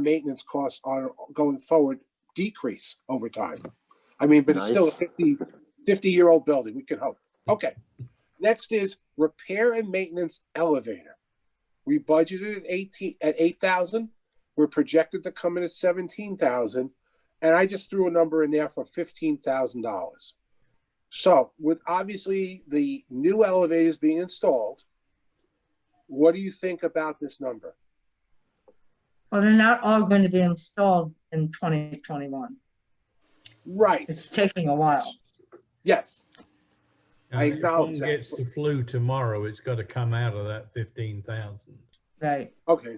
maintenance costs on going forward decrease over time. I mean, but it's still a 50-year-old building. We can hope. Okay. Next is repair and maintenance elevator. We budgeted at 8,000. We're projected to come in at 17,000, and I just threw a number in there for $15,000. So, with obviously the new elevators being installed, what do you think about this number? Well, they're not all going to be installed in 2021. Right. It's taking a while. Yes. If one gets the flu tomorrow, it's got to come out of that 15,000. Right. Okay.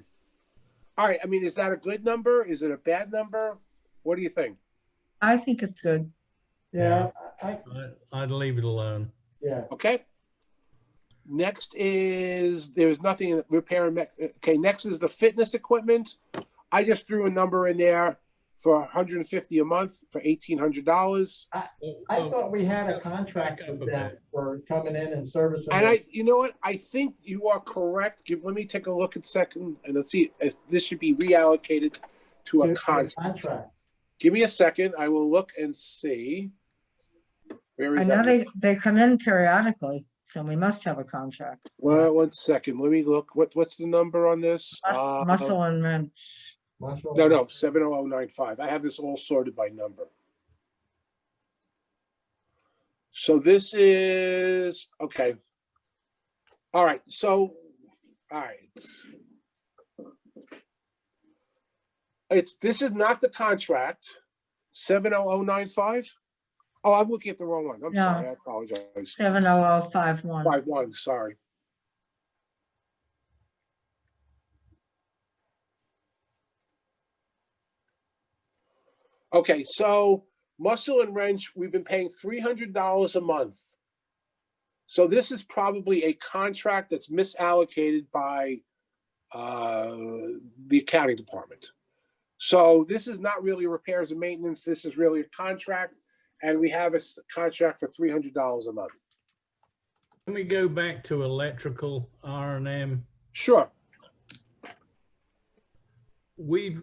All right. I mean, is that a good number? Is it a bad number? What do you think? I think it's good. Yeah, I'd leave it alone. yeah. Okay. Next is, there's nothing in repair and okay, next is the fitness equipment. I just threw a number in there for $150 a month for $1,800. I thought we had a contract with them for coming in and servicing. And this. you know what? I think you are correct. Let me take a look at second, and let's see if this should be reallocated to a contract. Give me a second. I will look and see. Where I is know that? they come in periodically, so we must have a contract. Well, 1 second. Let me look. What's the number on this? Muscle and wrench. No, 70095. I have this all sorted by number. So this is, okay. All right, so, all right. This is not the contract, 70095. Oh, I'm looking at the wrong one. I'm No. sorry, I apologize. 70051. 51, sorry. Okay, so muscle and wrench, we've been paying $300 a month. So this is probably a contract that's misallocated by the accounting department. So this is not really repairs and maintenance. This is really a contract, and we have a contract for $300 a month. Can we go back to electrical R&M? Sure. We've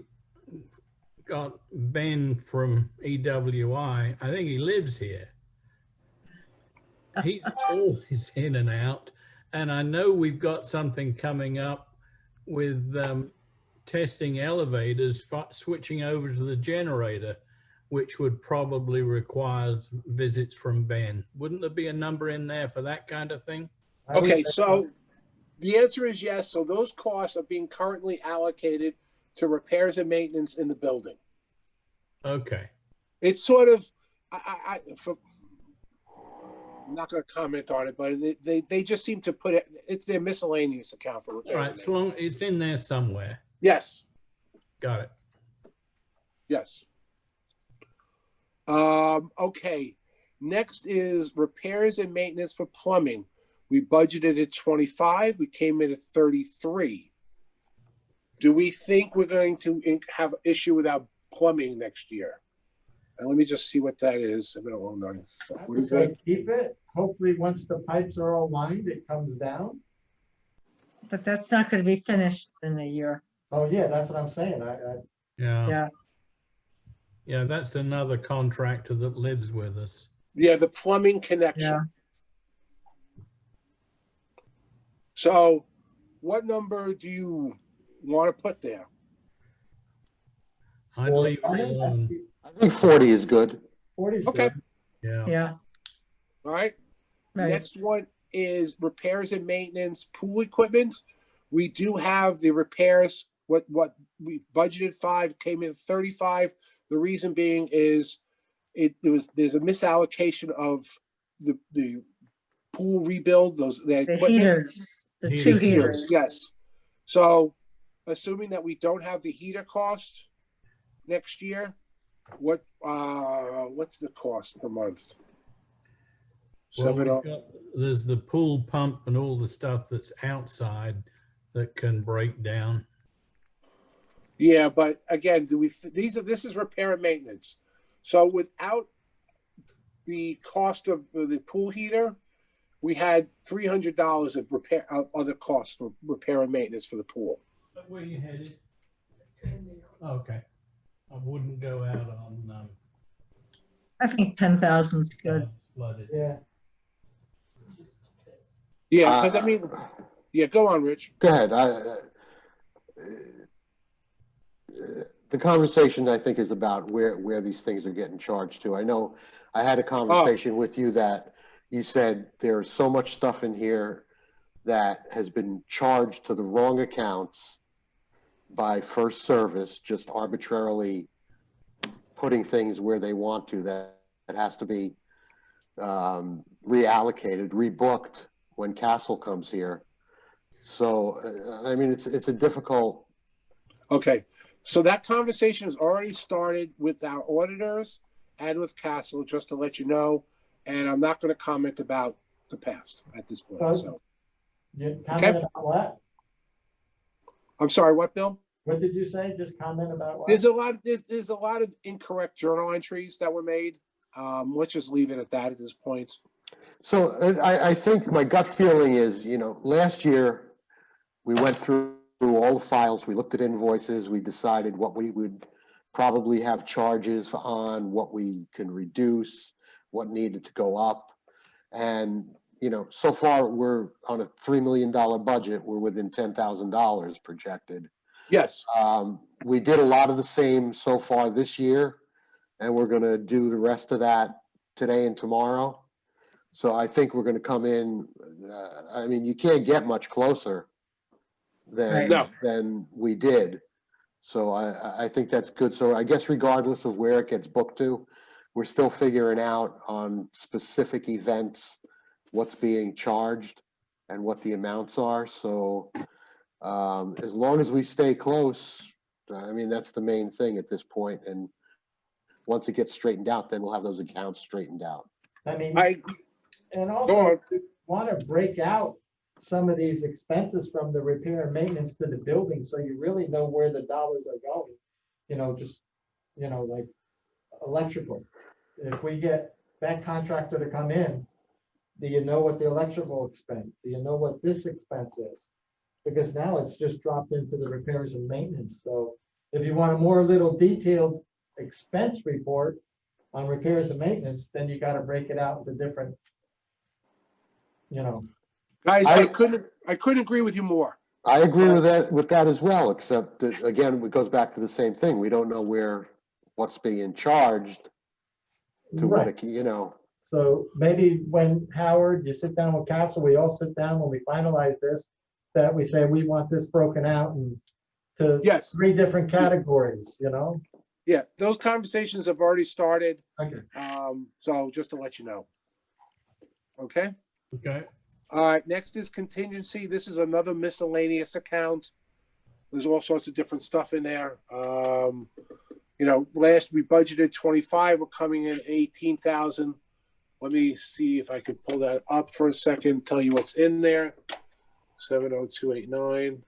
got Ben from EWI. I think he lives here. He's always in and out. And I know we've got something coming up with testing elevators, switching over to the generator, which would probably require visits from Ben. Wouldn't there be a number in there for that kind of thing? Okay, so the answer is yes. So those costs are being currently allocated to repairs and maintenance in the building. Okay. It's sort of, I'm not going to comment on it, but they just seem to put it, it's their miscellaneous account for repairs. All right, as long it's in there somewhere. Yes. Got it. Yes. Okay. Next is repairs and maintenance for plumbing. We budgeted at 25. We came in at 33. Do we think we're going to have an issue with our plumbing next year? And let me just see what that is. 70095. I would say keep it. Hopefully, once the pipes are all lined, it comes down. But that's not going to be finished in a year. Oh yeah, that's what I'm saying. Yeah. Yeah, that's another contractor that lives with us. Yeah, the plumbing connection. Yeah. So what number do you want to put there? I'd leave it alone. I think 40 is good. 40 is Okay. good. Yeah. Yeah. All right. Right. Next one is repairs and maintenance pool equipment. We do have the repairs. What we budgeted 5 came in 35. The reason being is there's a misallocation of the pool rebuild. The heaters, the two heaters. Yes. So assuming that we don't have the heater cost next year, what's the cost per month? Well, there's the pool pump and all the stuff that's outside that can break down. Yeah, but again, this is repair and maintenance. So without the cost of the pool heater, we had $300 of other costs for repair and maintenance for the pool. Where you headed? Okay. I wouldn't go out on I think 10,000 is good. flooded. Yeah, Yeah, because I mean, yeah, go on, Rich. Go ahead. The conversation, I think, is about where these things are getting charged to. I know I had a conversation with you that you said there's so much stuff in here that has been charged to the wrong accounts by First Service, just arbitrarily putting things where they want to, that it has to be reallocated, rebooked when Castle comes here. So, I mean, it's a difficult. Okay, so that conversation has already started with our auditors and with Castle, just to let you know. And I'm not going to comment about the past at this point. So, you comment about what? I'm sorry, what, Bill? What did you say? Just comment about what? There's a lot of incorrect journal entries that were made. Let's just leave it at that at this point. So I think my gut feeling is, last year we went through all the files, we looked at invoices, we decided what we would probably have charges on, what we can reduce, what needed to go up. And, so far we're on a $3 million budget, we're within $10,000 projected. Yes. We did a lot of the same so far this year, and we're going to do the rest of that today and tomorrow. So I think we're going to come in. I mean, you can't get much closer than No. than we did. So I think that's good. So I guess regardless of where it gets booked to, we're still figuring out on specific events what's being charged and what the amounts are. So as long as we stay close, I mean, that's the main thing at this point. And once it gets straightened out, then we'll have those accounts straightened out. I mean, I and go also on. want to break out some of these expenses from the repair and maintenance to the building, so you really know where the dollars are going. Just, like electrical. If we get that contractor to come in, do you know what the electrical expense, do you know what this expense is? Because now it's just dropped into the repairs and maintenance. So if you want a more little detailed expense report on repairs and maintenance, then you got to break it out into different, Guys, I couldn't agree with you more. I agree with that as well, except that, again, it goes back to the same thing. We don't know what's being charged to Right. what, So maybe when Howard, you sit down with Castle, we all sit down when we finalize this, that we say we want this broken out into Yes. 3 different categories, Yeah, those conversations have already started. Okay. So just to let you know. Okay. Okay. All right. Next is contingency. This is another miscellaneous account. There's all sorts of different stuff in there. Last we budgeted 25. We're coming in 18,000. Let me see if I could pull that up for a second. Tell you what's in there. 70289.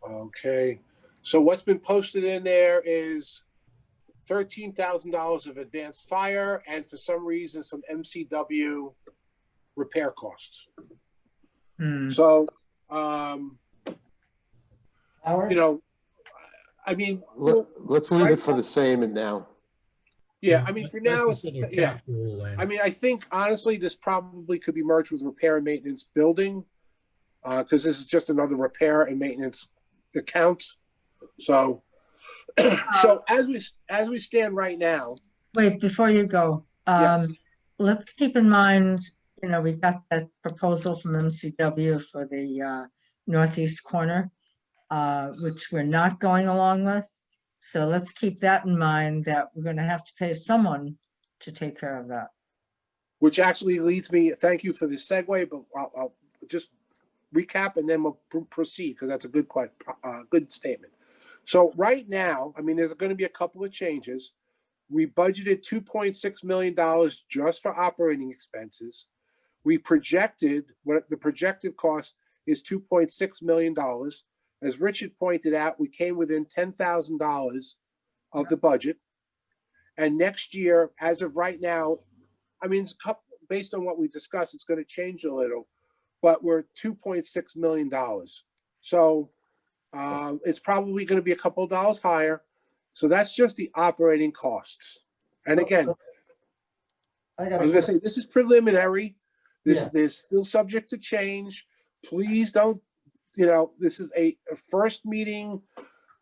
Okay. So what's been posted in there is $13,000 of advanced fire, and for some reason, some MCW repair costs. So, Howard? I mean, let's leave it for the same and now. yeah, I mean, for now, Let's it's, consider yeah. capital then. I mean, I think honestly, this probably could be merged with repair and maintenance building, because this is just another repair and maintenance account. So, so as we stand right now, Wait, before you go, yes, let's keep in mind, we got that proposal from MCW for the northeast corner, which we're not going along with. So let's keep that in mind, that we're gonna have to pay someone to take care of that. which actually leads me, thank you for the segue, but I'll just recap and then we'll proceed, because that's a good statement. So right now, I mean, there's going to be a couple of changes. We budgeted $2.6 million just for operating expenses. We projected, what the projected cost is $2.6 million. As Richard pointed out, we came within $10,000 of the budget. And next year, as of right now, I mean, based on what we discussed, it's going to change a little. but we're $2.6 million. So it's probably going to be a couple of dollars higher. So that's just the operating costs. And again, I I got was going to say, this is preliminary. Yeah. This still subject to change. Please don't, this is a first meeting.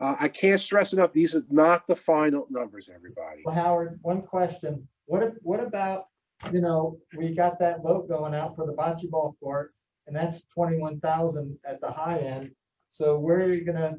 I can't stress enough, these are not the final numbers, everybody. Well, Howard, one question. What about, we got that vote going out for the bocce ball court, and that's 21,000 at the high end. So where are you gonna,